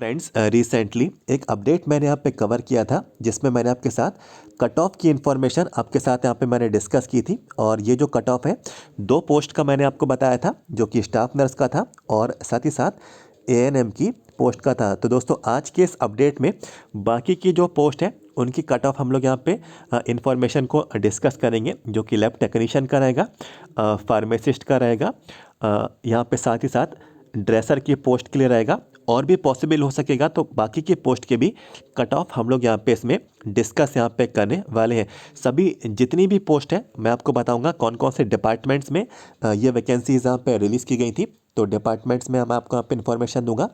Friends, recently एक update मैंने यहाँ पे कवर किया था जिसमें मैंने आपके साथ कट ऑफ की इन्फॉर्मेशन आपके साथ यहाँ पे मैंने डिस्कस की थी। और ये जो कट ऑफ है, दो पोस्ट का मैंने आपको बताया था, जो कि स्टाफ नर्स का था और साथ ही साथ एएनएम की पोस्ट का था। तो दोस्तों, आज के इस अपडेट में बाकी की जो पोस्ट है उनकी कट ऑफ हम लोग यहाँ पे इंफॉर्मेशन को डिस्कस करेंगे, जो कि लैब टेक्नीशियन का रहेगा, फार्मासिस्ट का रहेगा, यहाँ पे साथ ही साथ ड्रेसर की पोस्ट के लिए रहेगा, और भी पॉसिबल हो सकेगा तो बाकी की पोस्ट के भी कट ऑफ हम लोग यहाँ पे इसमें डिस्कस यहाँ पे करने वाले हैं। सभी जितनी भी पोस्ट है मैं आपको बताऊंगा कौन कौन से डिपार्टमेंट्स में ये वैकेंसीज यहाँ पे रिलीज़ की गई थी। तो डिपार्टमेंट्स में मैं आपको यहाँ पे इन्फॉर्मेशन दूंगा,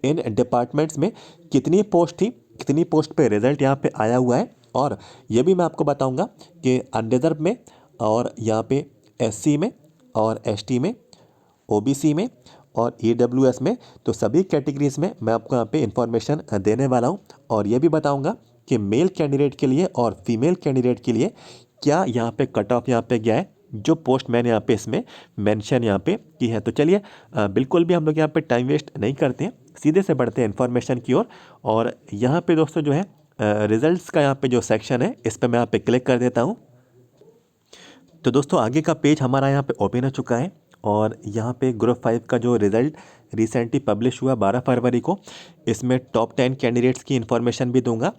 इन डिपार्टमेंट्स में कितनी पोस्ट थी, कितनी पोस्ट पे रिजल्ट यहाँ पे आया हुआ है, और ये भी मैं आपको बताऊँगा कि अनरिजर्व में और यहाँ पे SC में और ST में, OBC में और EWS में, तो सभी कैटेगरीज में मैं आपको यहाँ पे इंफॉर्मेशन देने वाला हूँ। और ये भी बताऊँगा कि मेल कैंडिडेट के लिए और फीमेल कैंडिडेट के लिए क्या यहाँ पे कट ऑफ यहाँ पे गया है, जो पोस्ट मैंने यहाँ पे इसमें मेंशन यहाँ पे की है। तो चलिए, बिल्कुल भी हम लोग यहाँ पे टाइम वेस्ट नहीं करते हैं, सीधे से बढ़ते हैं इन्फॉर्मेशन की ओर। और यहाँ पे दोस्तों जो है रिजल्ट्स का यहाँ पे जो सेक्शन है, इस पर मैं यहाँ पे क्लिक कर देता हूँ। तो दोस्तों, आगे का पेज हमारा यहाँ पे ओपन हो चुका है और यहाँ पे ग्रुप 5 का जो रिज़ल्ट रिसेंटली पब्लिश हुआ 12 फरवरी को, इसमें टॉप 10 कैंडिडेट्स की इन्फॉर्मेशन भी दूंगा,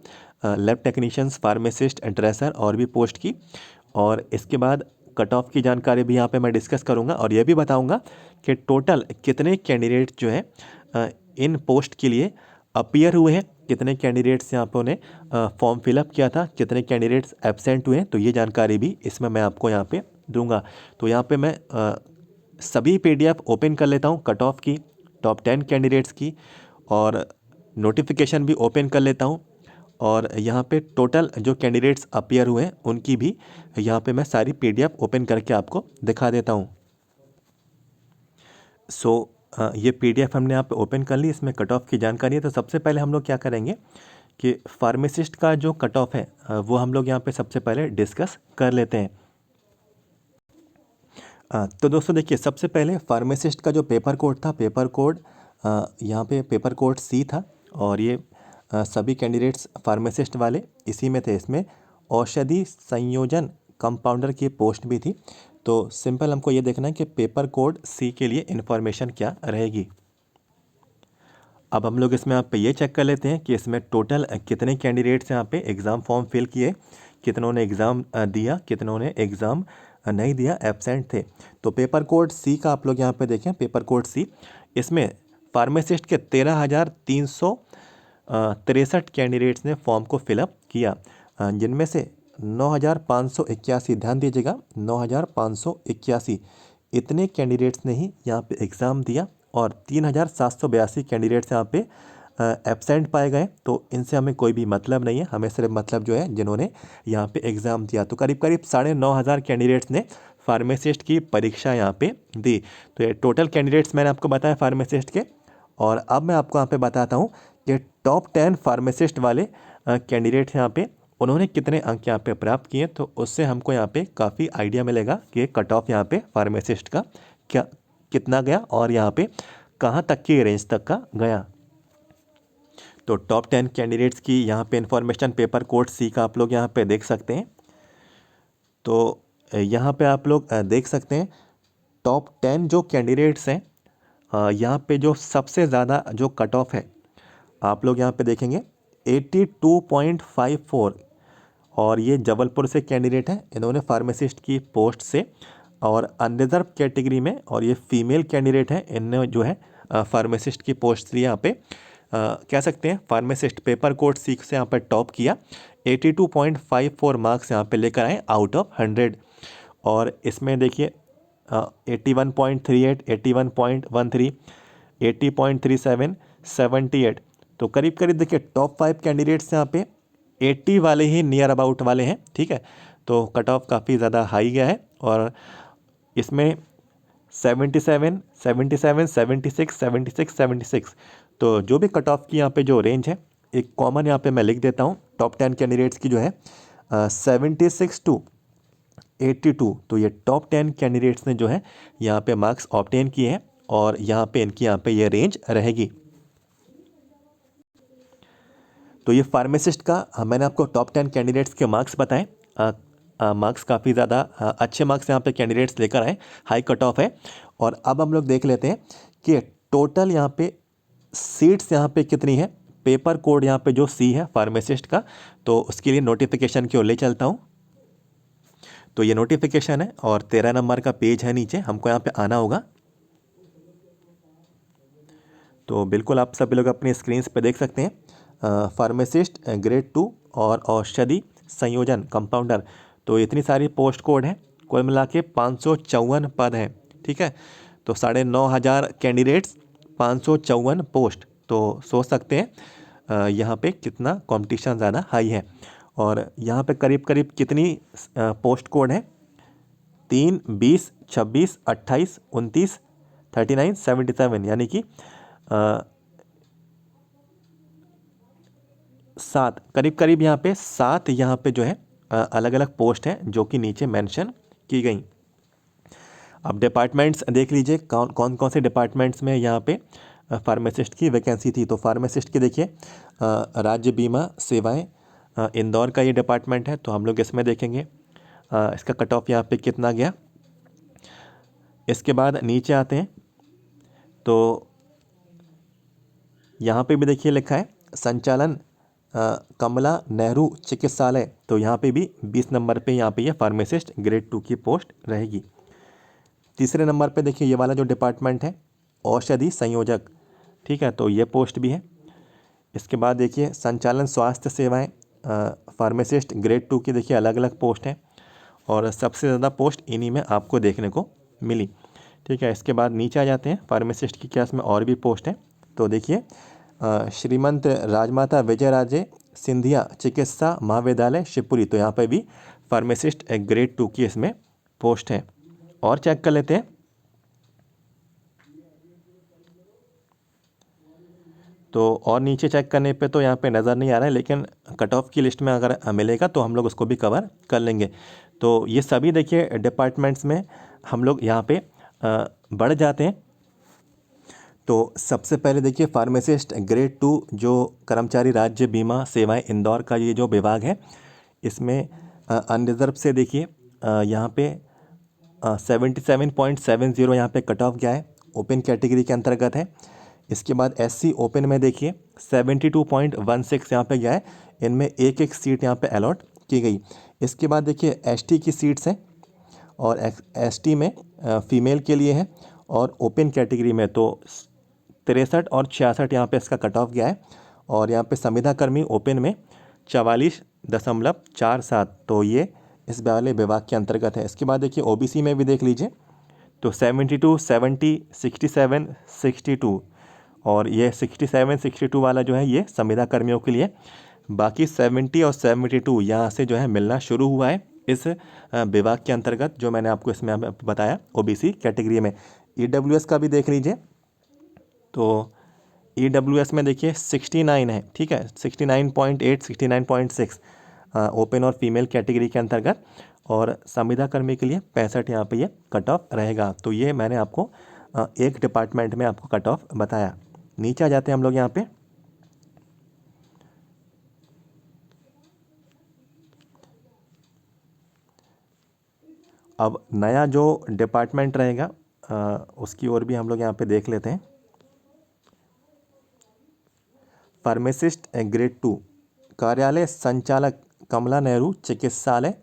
लैब टेक्नीशियंस, फार्मासिस्ट, ड्रेसर और भी पोस्ट की। और इसके बाद कट ऑफ की जानकारी भी यहाँ पे मैं डिस्कस करूँगा, और ये भी बताऊँगा कि टोटल कितने कैंडिडेट जो है इन पोस्ट के लिए अपीयर हुए हैं, कितने कैंडिडेट्स यहाँ पे उन्हें फॉर्म फिलअप किया था, कितने कैंडिडेट्स एब्सेंट हुए हैं, तो ये जानकारी भी इसमें मैं आपको यहाँ पे दूंगा। तो यहाँ पे मैं सभी PDF ओपन कर लेता हूँ, कट ऑफ की, टॉप 10 कैंडिडेट्स की, और नोटिफिकेशन भी ओपन कर लेता हूँ। और यहाँ पे टोटल जो कैंडिडेट्स अपीयर हुए हैं उनकी भी यहाँ पे मैं सारी PDF ओपन करके आपको दिखा देता हूँ। ये PDF हमने यहाँ पे ओपन कर ली, इसमें कट ऑफ की जानकारी है। तो सबसे पहले हम लोग क्या करेंगे कि फार्मासिस्ट का जो कट ऑफ है वो हम लोग यहाँ पे सबसे पहले डिस्कस कर लेते हैं। तो दोस्तों देखिए, सबसे पहले फार्मासिस्ट का जो पेपर कोड था, पेपर कोड यहाँ पे पेपर कोड C था, और ये सभी कैंडिडेट्स फार्मासिस्ट वाले इसी में थे। इसमें औषधि संयोजन कंपाउंडर की पोस्ट भी थी। तो सिंपल हमको ये देखना है कि पेपर कोड C के लिए इन्फॉर्मेशन क्या रहेगी। अब हम लोग इसमें यहाँ पे ये चेक कर लेते हैं कि इसमें टोटल कितने कैंडिडेट्स यहाँ पे एग्ज़ाम फॉर्म फिल किए, कितनों ने एग्ज़ाम दिया, कितनों ने एग्ज़ाम नहीं दिया, एब्सेंट थे। तो पेपर कोड C का आप लोग यहाँ पे देखें, पेपर कोड C, इसमें फार्मासिस्ट के 13,363 कैंडिडेट्स ने फॉर्म को फिलअप किया, जिनमें से 9,581, ध्यान दीजिएगा, 9,581 इतने कैंडिडेट्स ने ही यहाँ पे एग्ज़ाम दिया, और 3,782 कैंडिडेट्स यहाँ पे एब्सेंट पाए गए। तो इनसे हमें कोई भी मतलब नहीं है, हमें सिर्फ मतलब जो है जिन्होंने यहाँ पे एग्ज़ाम दिया। तो करीब करीब 9,500 कैंडिडेट्स ने फार्मासिस्ट की परीक्षा यहाँ पे दी। तो ये टोटल कैंडिडेट्स मैंने आपको बताया फार्मासिस्ट के। और अब मैं आपको यहाँ पे बताता हूँ कि टॉप 10 फार्मासिस्ट वाले कैंडिडेट्स यहाँ पे उन्होंने कितने अंक यहाँ पे प्राप्त किए। तो उससे हमको यहाँ पे काफ़ी आइडिया मिलेगा कि कट ऑफ यहाँ पे फार्मासिस्ट का क्या कितना गया, और यहाँ पे कहाँ तक की रेंज तक का गया। तो टॉप 10 कैंडिडेट्स की यहाँ पे इन्फॉर्मेशन पेपर कोड C का आप लोग यहाँ पे देख सकते हैं। तो यहाँ पे आप लोग देख सकते हैं टॉप 10 जो कैंडिडेट्स हैं, यहाँ पे जो सबसे ज़्यादा जो कट ऑफ है आप लोग यहाँ पे देखेंगे 82.54, और ये जबलपुर से कैंडिडेट हैं, इन्होंने फार्मासिस्ट की पोस्ट से, और अनरिजर्व कैटेगरी में, और ये फीमेल कैंडिडेट हैं, इनने जो है फार्मासिस्ट की पोस्ट ली यहाँ पे, कह सकते हैं फार्मासिस्ट पेपर कोड C से यहाँ पे टॉप किया, 82.54 मार्क्स यहाँ पे लेकर आए आउट ऑफ 100। और इसमें देखिए 81.38, 81.13, 80.37, 78, तो करीब करीब देखिए टॉप 5 कैंडिडेट्स यहाँ पे 80 वाले ही नियर अबाउट वाले हैं, ठीक है। तो कट ऑफ काफ़ी ज़्यादा हाई गया है, और इसमें 77, 77, 76, 76, 76, तो जो भी कट ऑफ की यहाँ पे जो रेंज है, एक कॉमन यहाँ पे मैं लिख देता हूँ, टॉप 10 कैंडिडेट्स की जो है 76 to 82, तो ये टॉप 10 कैंडिडेट्स ने जो है यहाँ पे मार्क्स ऑब्टेन किए हैं, और यहाँ पे इनकी यहाँ पे ये रेंज रहेगी। तो ये फार्मासिस्ट का मैंने आपको टॉप 10 कैंडिडेट्स के मार्क्स बताएं। मार्क्स काफ़ी ज़्यादा अच्छे मार्क्स यहाँ पे कैंडिडेट्स लेकर आए, हाई कट ऑफ है। और अब हम लोग देख लेते हैं कि टोटल यहाँ पे सीट्स यहाँ पे कितनी है। पेपर कोड यहाँ पे जो सी है फार्मासिस्ट का, तो उसके लिए नोटिफिकेशन की ओर ले चलता हूँ। तो ये नोटिफिकेशन है और 13 नंबर का पेज है नीचे, हमको यहाँ पे आना होगा। तो बिल्कुल आप सभी लोग अपनी स्क्रीन पे देख सकते हैं फार्मासिस्ट ग्रेड 2 और औषधि संयोजन कंपाउंडर। तो इतनी सारी पोस्ट कोड है, कुल मिला के 554 पद हैं। ठीक है, तो 9,500 कैंडिडेट्स, 554 पोस्ट। तो सोच सकते हैं यहाँ पे कितना कंपटीशन ज़्यादा हाई है। और यहाँ पे करीब करीब कितनी पोस्ट कोड है, 3, 20, 26, 28, 29, 39, 77, यानी कि 7 करीब करीब यहाँ पे 7 यहाँ पे जो है अलग अलग पोस्ट हैं जो कि नीचे मेंशन की गई। अब डिपार्टमेंट्स देख लीजिए कौन कौन से डिपार्टमेंट्स में यहाँ पे फार्मासिस्ट की वैकेंसी थी। तो फार्मासिस्ट की देखिए राज्य बीमा सेवाएं इंदौर का ये डिपार्टमेंट है, तो हम लोग इसमें देखेंगे इसका कट ऑफ यहाँ पे कितना गया। इसके बाद नीचे आते हैं तो यहाँ पे भी देखिए लिखा है संचालन कमला नेहरू चिकित्सालय, तो यहाँ पे भी 20 नंबर पे यहाँ पे ये फार्मासिस्ट ग्रेड 2 की पोस्ट रहेगी। तीसरे नंबर पे देखिए ये वाला जो डिपार्टमेंट है औषधि संयोजक, ठीक है, तो ये पोस्ट भी है। इसके बाद देखिए संचालन स्वास्थ्य सेवाएं फार्मासिस्ट ग्रेड 2 की देखिए अलग अलग पोस्ट हैं और सबसे ज़्यादा पोस्ट इन्हीं में आपको देखने को मिली। ठीक है, इसके बाद नीचे आ जाते हैं फार्मासिस्ट की क्या इसमें और भी पोस्ट हैं। तो देखिए श्रीमंत राजमाता विजयराजे सिंधिया चिकित्सा महाविद्यालय शिवपुरी, तो यहाँ पे भी फार्मासिस्ट ग्रेड 2 की इसमें पोस्ट है। और चेक कर लेते हैं तो और नीचे चेक करने पे तो यहाँ पे नज़र नहीं आ रहा है, लेकिन कट ऑफ की लिस्ट में अगर मिलेगा तो हम लोग उसको भी कवर कर लेंगे। तो ये सभी देखिए डिपार्टमेंट्स में हम लोग यहाँ पे बढ़ जाते हैं। तो सबसे पहले देखिए फार्मासिस्ट ग्रेड 2 जो कर्मचारी राज्य बीमा सेवाएं इंदौर का ये जो विभाग है, इसमें अनरिजर्व से देखिए यहाँ पे 77.70 यहाँ पे कट ऑफ गया है, ओपन कैटेगरी के अंतर्गत है। इसके बाद एससी ओपन में देखिए 72.16 यहाँ पे गया है, इनमें एक एक सीट यहाँ पे अलॉट की गई। इसके बाद देखिए एसटी की सीट्स हैं और एसटी में फीमेल के लिए है और ओपन कैटेगरी में तो 63 और 66 यहाँ पे इसका कट ऑफ गया है। और यहाँ पे संविदा कर्मी ओपन में 44.47, तो ये इस वाले विभाग के अंतर्गत है। इसके बाद देखिए ओबीसी में भी देख लीजिए तो 72, 70, 67, 62 और ये 67, 62 वाला जो है ये संविदा कर्मियों के लिए। बाकी 70 और 72 यहाँ से जो है मिलना शुरू हुआ है इस विभाग के अंतर्गत जो मैंने आपको इसमें बताया ओबीसी कैटेगरी में। ईडब्ल्यूएस का भी देख लीजिए तो ईडब्ल्यूएस में देखिए 69 है, ठीक है, 69.8, 69.6 ओपन और फीमेल कैटेगरी के अंतर्गत, और संविदा कर्मी के लिए 65 यहाँ पे ये कट ऑफ रहेगा। तो ये मैंने आपको एक डिपार्टमेंट में आपको कट ऑफ बताया। नीचे आ जाते हैं हम लोग यहाँ पे अब नया जो डिपार्टमेंट रहेगा उसकी ओर भी हम लोग यहाँ पे देख लेते हैं। फार्मासिस्ट ग्रेड 2 कार्यालय संचालक कमला नेहरू चिकित्सालय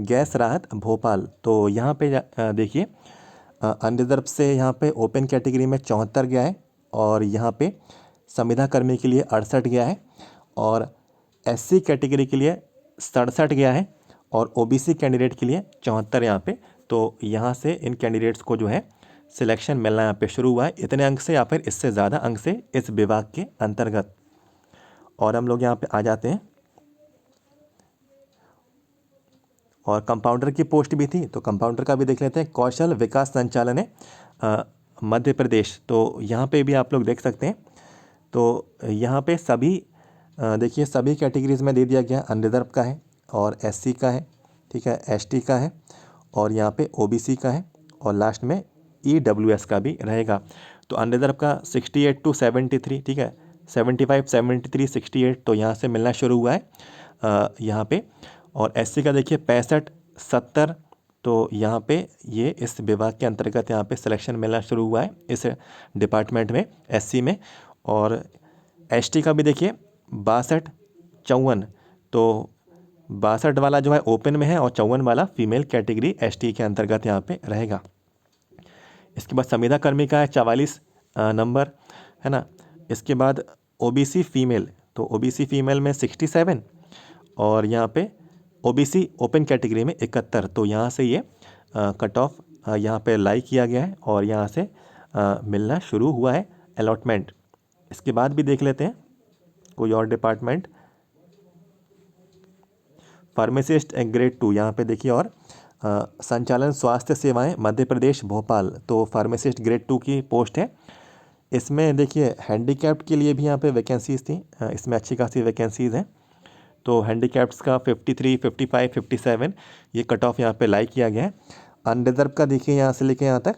गैस राहत भोपाल, तो यहाँ पे देखिए अनरिजर्व से यहाँ पे ओपन कैटेगरी में 74 गया है और यहाँ पे संविदा कर्मी के लिए 68 गया है और एससी कैटेगरी के लिए 67 गया है और ओबीसी कैंडिडेट के लिए 74 यहाँ पे। तो यहाँ से इन कैंडिडेट्स को जो है सिलेक्शन मिलना यहाँ पे शुरू हुआ है, इतने अंक से या फिर इससे ज़्यादा अंक से इस विभाग के अंतर्गत। और हम लोग यहाँ पे आ जाते हैं और कंपाउंडर की पोस्ट भी थी, तो कंपाउंडर का भी देख लेते हैं। कौशल विकास संचालन है मध्य प्रदेश, तो यहाँ पे भी आप लोग देख सकते हैं। तो यहाँ पे सभी देखिए सभी कैटेगरीज में दे दिया गया, अनरिजर्व का है और एससी का है, ठीक है, एसटी का है और यहाँ पे ओबीसी का है और लास्ट में ईडब्ल्यूएस का भी रहेगा। तो अनरिजर्व का 68 to 73, ठीक है, 75, 73, 68 तो यहाँ से मिलना शुरू हुआ है यहाँ पे। और एससी का देखिए 65, 70 तो यहाँ पे ये इस विभाग के अंतर्गत यहाँ पे सिलेक्शन मिलना शुरू हुआ है इस डिपार्टमेंट में, एससी में। और एसटी का भी देखिए 62, 54 तो 62 वाला जो है ओपन में है और 54 वाला फीमेल कैटेगरी एसटी के अंतर्गत यहाँ पे रहेगा। इसके बाद संविदा कर्मी का है 44 नंबर, है ना। इसके बाद ओबीसी फीमेल, तो ओबीसी फीमेल में 67 और यहाँ पे ओबीसी ओपन कैटेगरी में 71 तो यहाँ से ये कट ऑफ यहाँ पे लाई किया गया है और यहाँ से मिलना शुरू हुआ है अलॉटमेंट। इसके बाद भी देख लेते हैं कोई और डिपार्टमेंट, फार्मासिस्ट ग्रेड 2 यहाँ पे देखिए। और संचालन स्वास्थ्य सेवाएं मध्य प्रदेश भोपाल, तो फार्मासिस्ट ग्रेड 2 की पोस्ट है। इसमें देखिए हैंडीकैप्ड के लिए भी यहाँ पे वैकेंसीज़ थी, इसमें अच्छी खासी वैकेंसीज़ हैं। तो हैंडीकैप्ड्स का 53, 55, 57 ये कट ऑफ यहाँ पे लाई किया गया है। अनरिजर्व का देखिए यहाँ से लेके यहाँ तक,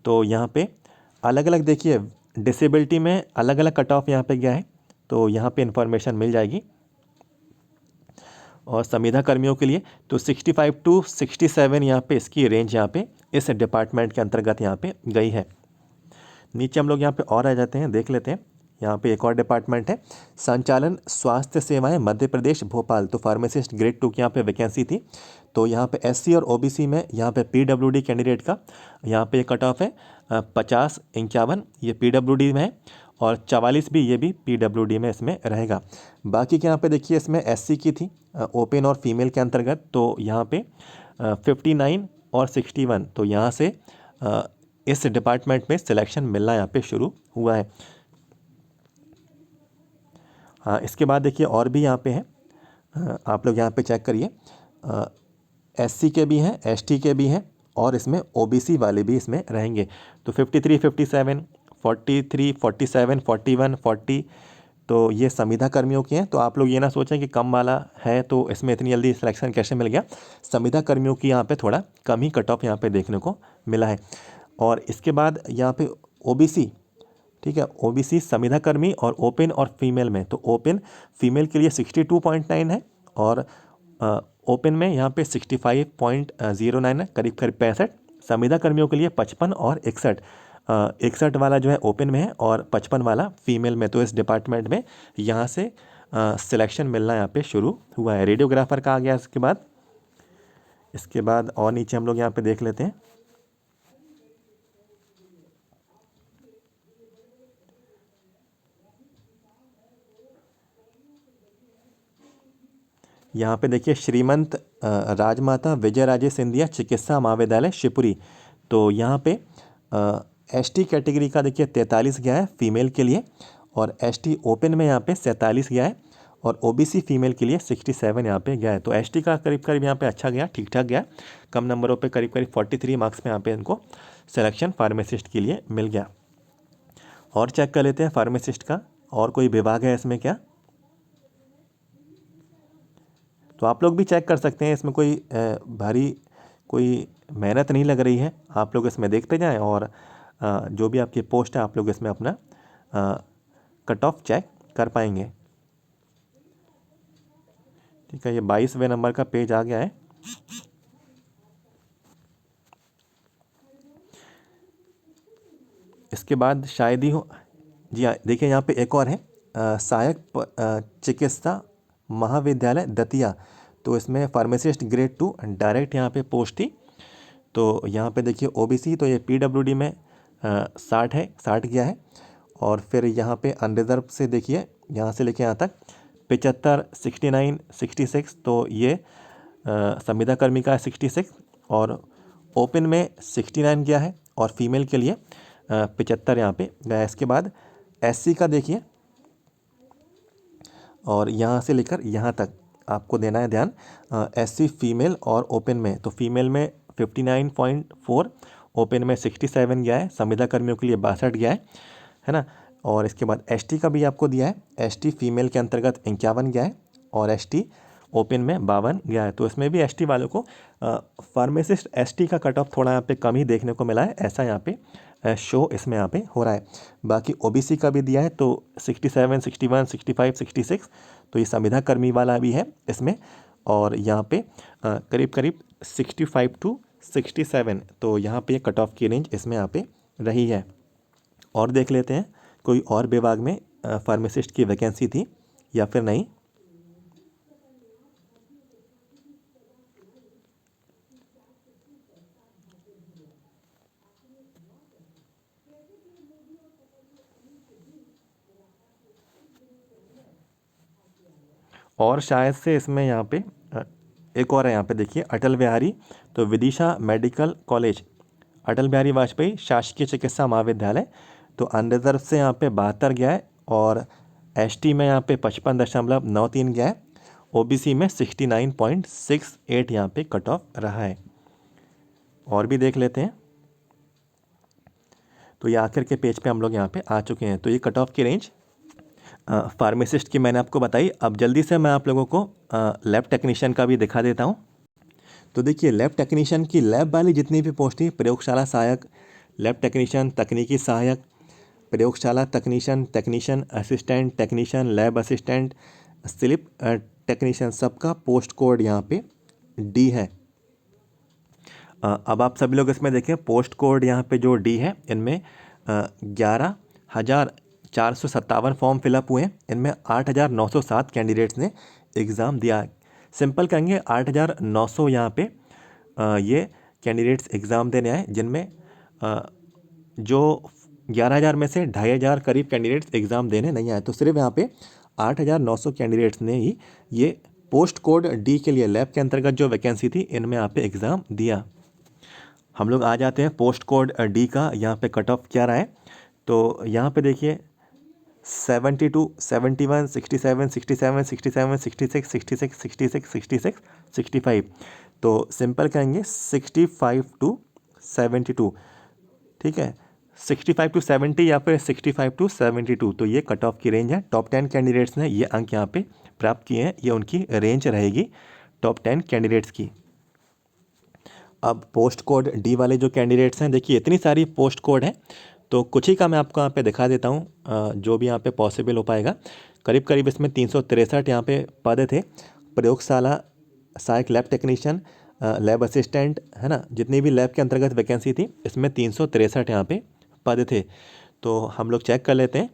तो यहाँ पे अलग अलग देखिए डिसेबिलिटी में अलग अलग कट ऑफ यहाँ पे गया है, तो यहाँ पे इंफॉर्मेशन मिल जाएगी। और संविदा कर्मियों के लिए तो 65 to 67 यहाँ पे इसकी रेंज यहाँ पे इस डिपार्टमेंट के अंतर्गत यहाँ पे गई है। नीचे हम लोग यहाँ पे और आ जाते हैं, देख लेते हैं। यहाँ पे एक और डिपार्टमेंट है संचालन स्वास्थ्य सेवाएं मध्य प्रदेश भोपाल, तो फार्मासिस्ट ग्रेड 2 की यहाँ पे वैकेंसी थी। तो यहाँ पे एससी और ओबीसी में यहाँ पे पीडब्ल्यूडी कैंडिडेट का यहाँ पे कट ऑफ है 50, 51 ये पीडब्ल्यूडी में है और 44 भी ये भी पीडब्ल्यूडी में इसमें रहेगा। बाकी के यहाँ पे देखिए इसमें एससी की थी ओपन और फीमेल के अंतर्गत, तो यहाँ पे 59 और 61 तो यहाँ से इस डिपार्टमेंट में सिलेक्शन मिलना यहाँ पे शुरू हुआ है। हाँ, इसके बाद देखिए और भी यहाँ पे है, आप लोग यहाँ पे चेक करिए, एससी के भी हैं, एसटी के भी हैं और इसमें ओबीसी वाले भी इसमें रहेंगे। तो 53, 57, 43, 47, 41, 40 तो ये संविदा कर्मियों के हैं। तो आप लोग ये ना सोचें कि कम वाला है तो इसमें इतनी जल्दी सिलेक्शन कैसे मिल गया, संविदा कर्मियों की यहाँ पे थोड़ा कम ही कट ऑफ यहाँ पे देखने को मिला है। और इसके बाद यहाँ पे ओबीसी, ठीक है, ओबीसी संविदा कर्मी और ओपन और फीमेल में, तो ओपन फीमेल के लिए 62.9 है और ओपन में यहाँ पे 65.09 है, करीब करीब 65। संविदा कर्मियों के लिए 55 और 61, 61 वाला जो है ओपन में है और 55 वाला फीमेल में। तो इस डिपार्टमेंट में यहाँ से सिलेक्शन मिलना यहाँ पे शुरू हुआ है। रेडियोग्राफर का आ गया इसके बाद और नीचे हम लोग यहाँ पे देख लेते हैं। यहाँ पे देखिए श्रीमंत राजमाता विजयराजे सिंधिया चिकित्सा महाविद्यालय शिवपुरी, तो यहाँ पे एसटी कैटेगरी का देखिए 43 गया है फीमेल के लिए और एसटी ओपन में यहाँ पे 47 गया है और ओबीसी फीमेल के लिए 67 यहाँ पे गया है। तो एसटी का करीब करीब यहाँ पे अच्छा गया, ठीक ठाक गया, कम नंबरों पे करीब करीब 43 मार्क्स में यहाँ पे इनको सिलेक्शन फार्मासिस्ट के लिए मिल गया। और चेक कर लेते हैं फार्मासिस्ट का और कोई विभाग है इसमें क्या, तो आप लोग भी चेक कर सकते हैं। इसमें कोई भारी कोई मेहनत नहीं लग रही है, आप लोग इसमें देखते जाएं और जो भी आपकी पोस्ट है आप लोग इसमें अपना कट ऑफ चेक कर पाएंगे। ठीक है, ये 22वें नंबर का पेज आ गया है। इसके बाद शायद ही हो, जी हाँ, देखिए यहाँ पे एक और है सहायक चिकित्सा महाविद्यालय दतिया, तो इसमें फार्मासिस्ट ग्रेड 2 डायरेक्ट यहाँ पे पोस्ट थी। तो यहाँ पे देखिए ओबीसी, तो ये पीडब्ल्यूडी में 60 है, 60 गया है। और फिर यहाँ पे अनरिजर्व से देखिए यहाँ से लेके यहाँ तक 75, 69, 66 तो ये संविदा कर्मी का 66 और ओपन में 69 गया है और फीमेल के लिए 75 यहाँ पे गया। इसके बाद एससी का देखिए और यहाँ से लेकर यहाँ तक आपको देना है ध्यान, एससी फीमेल और ओपन में, तो फीमेल में 59.4, ओपन में 67 गया है, संविदा कर्मियों के लिए 62 गया है ना। और इसके बाद एसटी का भी आपको दिया है, एसटी फीमेल के अंतर्गत 51 गया है और एसटी ओपन में 52 गया है। तो इसमें भी एसटी वालों को फार्मासिस्ट एसटी का कट ऑफ थोड़ा यहाँ पे कम ही देखने को मिला है, ऐसा यहाँ पे शो इसमें यहाँ पे हो रहा है। बाकी ओबीसी का भी दिया है तो 67, 61, 65, 66, तो ये संविदा कर्मी वाला भी है इसमें। और यहाँ पे करीब करीब 65 टू 67, तो यहाँ पे कट ऑफ की रेंज इसमें यहाँ पे रही है। और देख लेते हैं कोई और विभाग में फार्मासिस्ट की वैकेंसी थी या फिर नहीं। और शायद से इसमें यहाँ पे एक और है, यहाँ पे देखिए अटल बिहारी, तो विदिशा मेडिकल कॉलेज, अटल बिहारी वाजपेयी शासकीय चिकित्सा महाविद्यालय, तो अनरिजर्व से यहाँ पे 72 गया है, और एसटी में यहाँ पे 55.93 गया है, ओबीसी में 69.68 यहाँ पे कट ऑफ रहा है। और भी देख लेते हैं, तो ये आखिर के पेज पे हम लोग यहाँ पे आ चुके हैं। तो ये कट ऑफ की रेंज फार्मासिस्ट की मैंने आपको बताई। अब जल्दी से मैं आप लोगों को लैब टेक्नीशियन का भी दिखा देता हूँ। तो देखिए लैब टेक्नीशियन की लैब वाली जितनी भी पोस्ट थी, प्रयोगशाला सहायक, लैब टेक्नीशियन, तकनीकी सहायक, प्रयोगशाला तकनीशियन, technician assistant, technician lab assistant, sleep technician, सबका पोस्ट कोड यहाँ पे डी है। अब आप सभी लोग इसमें देखें, पोस्ट कोड यहाँ पे जो डी है, इनमें 11,457 फॉर्म फिलअप हुए हैं। इनमें 8,907 कैंडिडेट्स ने एग्ज़ाम दिया है। सिंपल कहेंगे 8,900 यहाँ पे ये कैंडिडेट्स एग्ज़ाम देने आए, जिनमें जो 11,000 में से 2,500 करीब कैंडिडेट्स एग्ज़ाम देने नहीं आए। तो सिर्फ यहाँ पे 8,900 कैंडिडेट्स ने ही ये पोस्ट कोड डी के लिए लैब के अंतर्गत जो वैकेंसी थी, इनमें यहाँ पे एग्ज़ाम दिया। हम लोग आ जाते हैं पोस्ट कोड डी का यहाँ पे कट ऑफ क्या रहा है। तो यहाँ पे देखिए 72, 71, 67, 67, 67, 66, 66, 66, 66, 65, तो सिंपल कहेंगे 65 टू 72, ठीक है, 65 टू 70 या फिर 65 टू 72, तो ये कट ऑफ की रेंज है। टॉप 10 कैंडिडेट्स ने ये अंक यहाँ पे प्राप्त किए हैं, ये उनकी रेंज रहेगी टॉप 10 कैंडिडेट्स की। अब पोस्ट कोड डी वाले जो कैंडिडेट्स हैं, देखिए इतनी सारी पोस्ट कोड हैं, तो कुछ ही का मैं आपको यहाँ पे दिखा देता हूँ जो भी यहाँ पे पॉसिबल हो पाएगा। करीब करीब इसमें 363 यहाँ पे पद थे। प्रयोगशाला सहायक लैब टेक्नीशियन, लैब असिस्टेंट, है ना, जितनी भी लैब के अंतर्गत वैकेंसी थी, इसमें 363 यहाँ पे पद थे। तो हम लोग चेक कर लेते हैं,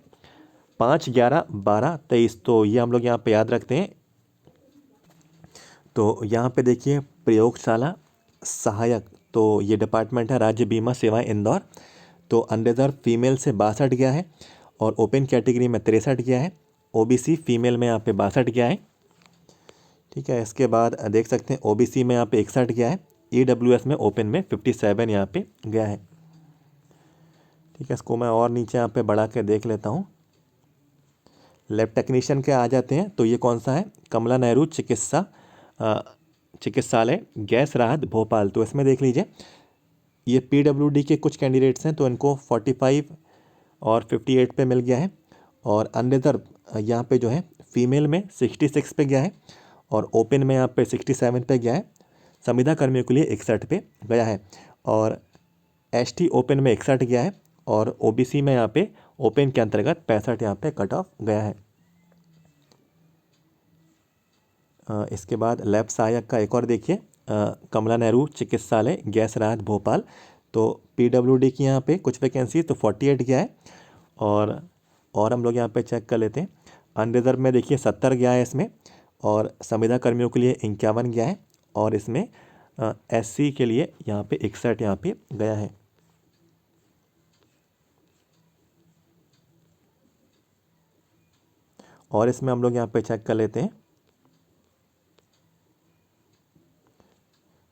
5, 11, 12, 23, तो ये हम लोग यहाँ पे याद रखते हैं। तो यहाँ पे देखिए प्रयोगशाला सहायक, तो ये डिपार्टमेंट है राज्य बीमा सेवाएं इंदौर, तो अनरिजर्व फीमेल से 62 गया है, और ओपन कैटेगरी में 63 गया है, ओबीसी फीमेल में यहाँ पे 62 गया है, ठीक है। इसके बाद देख सकते हैं ओबीसी में यहाँ पे 61 गया है, ईडब्ल्यूएस में ओपन में 57 यहाँ पे गया है, ठीक है। इसको मैं और नीचे यहाँ पे बढ़ा के देख लेता हूँ। लैब टेक्नीशियन के आ जाते हैं, तो ये कौन सा है, कमला नेहरू चिकित्सालय गैस राहत भोपाल, तो इसमें देख लीजिए ये पीडब्ल्यूडी के कुछ कैंडिडेट्स हैं, तो इनको 45 और 58 पे मिल गया है, और अनरिजर्व यहाँ पे जो है फीमेल में 66 पे गया है, और ओपन में यहाँ पे 67 पे गया है, संविदा कर्मियों के लिए 61 पे गया है, और एसटी ओपन में 61 गया है, और ओबीसी में यहाँ पे ओपन के अंतर्गत 65 यहाँ पे कट ऑफ गया है। इसके बाद लैब सहायक का एक और देखिए, कमला नेहरू चिकित्सालय गैस राहत भोपाल, तो पीडब्ल्यूडी की यहाँ पे कुछ वैकेंसी, तो 48 गया है, और हम लोग यहाँ पे चेक कर लेते हैं। अनरिजर्व में देखिए 70 गया है इसमें, और संविदा कर्मियों के लिए 51 गया है, और इसमें एससी के लिए यहाँ पे 61 यहाँ पे गया है। और इसमें हम लोग यहाँ पे चेक कर लेते हैं,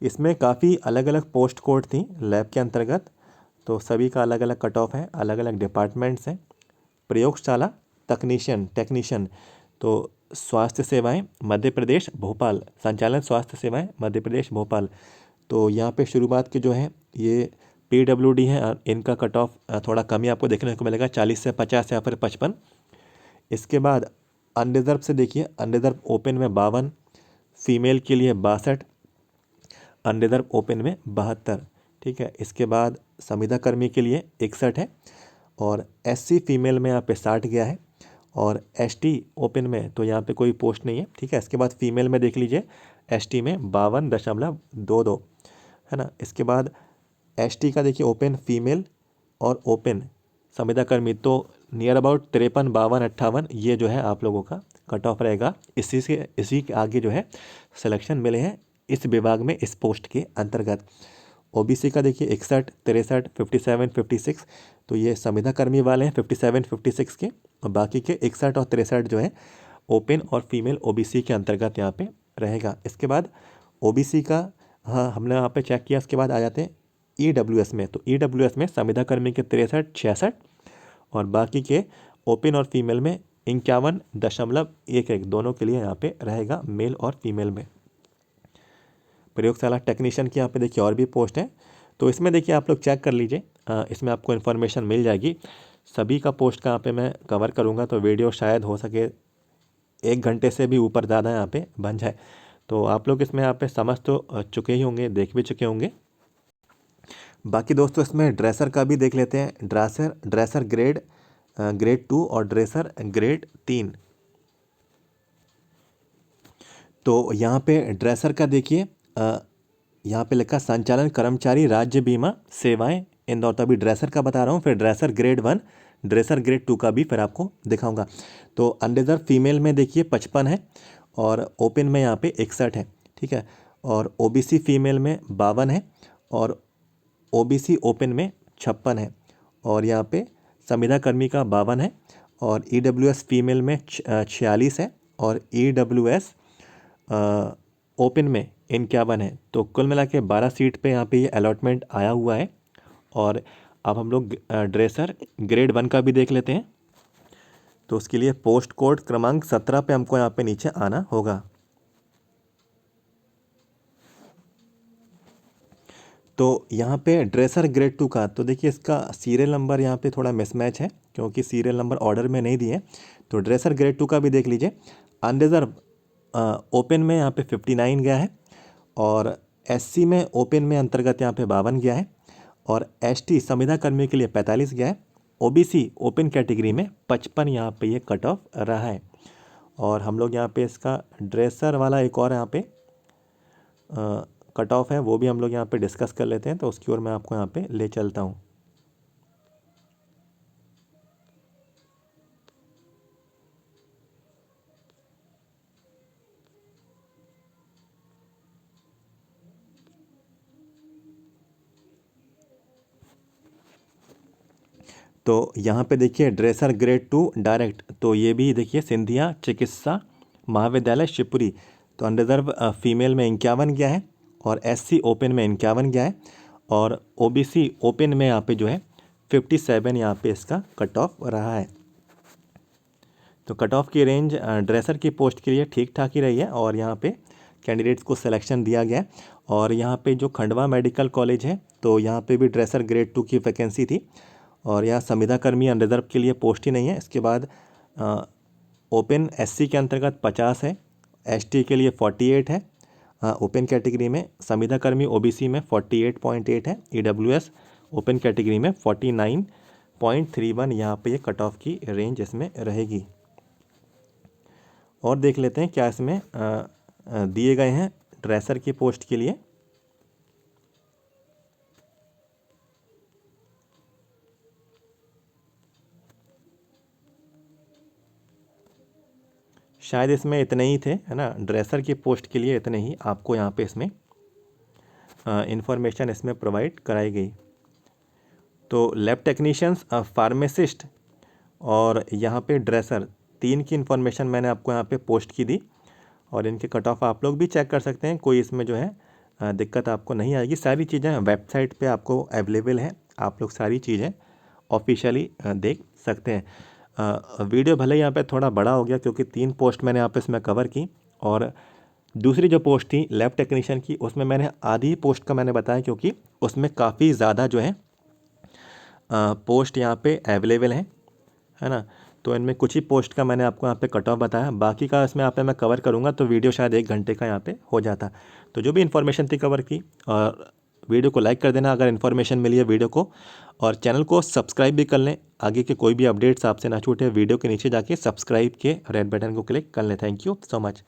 इसमें काफ़ी अलग अलग पोस्ट कोड थी लैब के अंतर्गत, तो सभी का अलग अलग कट ऑफ है, अलग अलग डिपार्टमेंट्स हैं। प्रयोगशाला टेक्नीशियन, तो स्वास्थ्य सेवाएं मध्य प्रदेश भोपाल, संचालन स्वास्थ्य सेवाएं मध्य प्रदेश भोपाल, तो यहाँ पे शुरुआत के जो है ये पीडब्ल्यूडी है, इनका कट ऑफ थोड़ा कम ही आपको देखने को मिलेगा, 40 से 50 या फिर 55। इसके बाद अनरिजर्व से देखिए, अनरिजर्व ओपन में 52, फीमेल के लिए 62, अनरिजर्व ओपन में 72, ठीक है। इसके बाद संविदा कर्मी के लिए 61 है और SC फीमेल में यहाँ पे 60 गया है और ST ओपन में तो यहाँ पे कोई पोस्ट नहीं है, ठीक है। इसके बाद फीमेल में देख लीजिए ST में 52.22 है ना। इसके बाद ST का देखिए ओपन फीमेल और ओपन संविदा कर्मी तो नियर अबाउट 53, 52, 58 ये जो है आप लोगों का कट ऑफ रहेगा। इसी के आगे जो है सिलेक्शन मिले हैं इस विभाग में इस पोस्ट के अंतर्गत। OBC का देखिए 61, 63, 57, 56 तो ये संविदा कर्मी वाले हैं 57, 56 के, और बाकी के 61 और 63 जो है ओपन और फीमेल OBC के अंतर्गत यहाँ पे रहेगा। इसके बाद OBC का हाँ हमने यहाँ पे चेक किया। इसके बाद आ जाते हैं EWS में, तो EWS में संविदा कर्मी के 63, 66 और बाकी के ओपन और फीमेल में 51.11 दोनों के लिए यहाँ पे रहेगा मेल और फीमेल में। प्रयोगशाला टेक्नीशियन की यहाँ पे देखिए और भी पोस्ट है, तो इसमें देखिए आप लोग चेक कर लीजिए, इसमें आपको इन्फॉर्मेशन मिल जाएगी। सभी का पोस्ट का यहाँ पे मैं कवर करूँगा तो वीडियो शायद हो सके 1 घंटे से भी ऊपर ज़्यादा यहाँ पे बन जाए, तो आप लोग इसमें यहाँ पे समझ तो चुके ही होंगे, देख भी चुके होंगे। बाकी दोस्तों इसमें ड्रेसर का भी देख लेते हैं। ड्रेसर ग्रेड 2 और ड्रेसर ग्रेड 3। तो यहाँ पे ड्रेसर का देखिए यहाँ पे लिखा संचालन कर्मचारी राज्य बीमा सेवाएं इंदौर, तो अभी ड्रेसर का बता रहा हूँ। फिर ड्रेसर ग्रेड 1, ड्रेसर ग्रेड 2 का भी फिर आपको दिखाऊंगा। तो अनरिजर्व फीमेल में देखिए 55 है और ओपन में यहाँ पे 61 है, ठीक है। और OBC फीमेल में 52 है और OBC ओपन में 56 है और यहाँ पे संविदा कर्मी का 52 है और EWS फीमेल में 46 है और EWS ओपन में 51 है। तो कुल मिला के 12 सीट पे यहाँ पे ये अलॉटमेंट आया हुआ है। और अब हम लोग ड्रेसर ग्रेड 1 का भी देख लेते हैं। तो उसके लिए पोस्ट कोड क्रमांक 17 पे हमको यहाँ पे नीचे आना होगा। तो यहाँ पे ड्रेसर ग्रेड 2 का तो देखिए इसका सीरियल नंबर यहाँ पे थोड़ा मिसमैच है क्योंकि सीरियल नंबर ऑर्डर में नहीं दिए। तो ड्रेसर ग्रेड 2 का भी देख लीजिए। अनरिजर्व ओपन में यहाँ पे 59 गया है और SC में ओपन में अंतर्गत यहाँ पे 52 गया है और ST संविदा कर्मी के लिए 45 गया है। OBC ओपन कैटेगरी में 55 यहाँ पे ये कट ऑफ रहा है। और हम लोग यहाँ पे इसका ड्रेसर वाला एक और यहाँ पे कट ऑफ है, वो भी हम लोग यहाँ पे डिस्कस कर लेते हैं। तो उसकी ओर मैं आपको यहाँ पे ले चलता हूँ। तो यहाँ पे देखिए ड्रेसर ग्रेड 2 डायरेक्ट, तो ये भी देखिए सिंधिया चिकित्सा महाविद्यालय शिवपुरी। तो अनरिजर्व फीमेल में 51 गया है और SC ओपन में 51 गया है और OBC ओपन में यहाँ पे जो है 57 यहाँ पे इसका कट ऑफ रहा है। तो कट ऑफ की रेंज ड्रेसर की पोस्ट के लिए ठीक ठाक ही रही है और यहाँ पे कैंडिडेट्स को सिलेक्शन दिया गया है। और यहाँ पे जो खंडवा मेडिकल कॉलेज है तो यहाँ पे भी ड्रेसर ग्रेड 2 की वैकेंसी थी और यहाँ संविदा कर्मी अनरिजर्व के लिए पोस्ट ही नहीं है। इसके बाद ओपन SC के अंतर्गत 50 है, ST के लिए 48 है ओपन कैटेगरी में, संविदा कर्मी OBC में 48.8 है, EWS ओपन कैटेगरी में 49.31 यहाँ पे ये कट ऑफ की रेंज इसमें रहेगी। और देख लेते हैं क्या इसमें दिए गए हैं ड्रेसर की पोस्ट के लिए। शायद इसमें इतने ही थे, है ना, ड्रेसर की पोस्ट के लिए इतने ही आपको यहाँ पे इसमें इंफॉर्मेशन इसमें प्रोवाइड कराई गई। तो लैब टेक्नीशियंस, फार्मासिस्ट और यहाँ पे ड्रेसर 3 की इन्फॉर्मेशन मैंने आपको यहाँ पे पोस्ट की दी और इनके कट ऑफ आप लोग भी चेक कर सकते हैं। कोई इसमें जो है दिक्कत आपको नहीं आएगी। सारी चीज़ें वेबसाइट पे आपको अवेलेबल है, आप लोग सारी चीज़ें ऑफिशियली देख सकते हैं। वीडियो भले यहाँ पे थोड़ा बड़ा हो गया क्योंकि 3 पोस्ट मैंने यहाँ पे इसमें कवर की और दूसरी जो पोस्ट थी लैब टेक्नीशियन की उसमें मैंने आधी पोस्ट का मैंने बताया क्योंकि उसमें काफ़ी ज़्यादा जो है पोस्ट यहाँ पे अवेलेबल है ना। तो इनमें कुछ ही पोस्ट का मैंने आपको यहाँ पे कट ऑफ बताया, बाकी का इसमें यहाँ पे मैं कवर करूँगा तो वीडियो शायद 1 घंटे का यहाँ पे हो जाता। तो जो भी इन्फॉर्मेशन थी कवर की और वीडियो को लाइक कर देना अगर इन्फॉर्मेशन मिली है वीडियो को, और चैनल को सब्सक्राइब भी कर लें। आगे के कोई भी अपडेट्स आपसे ना छूटे, वीडियो के नीचे जाके सब्सक्राइब के रेड बटन को क्लिक कर लें। Thank you so much.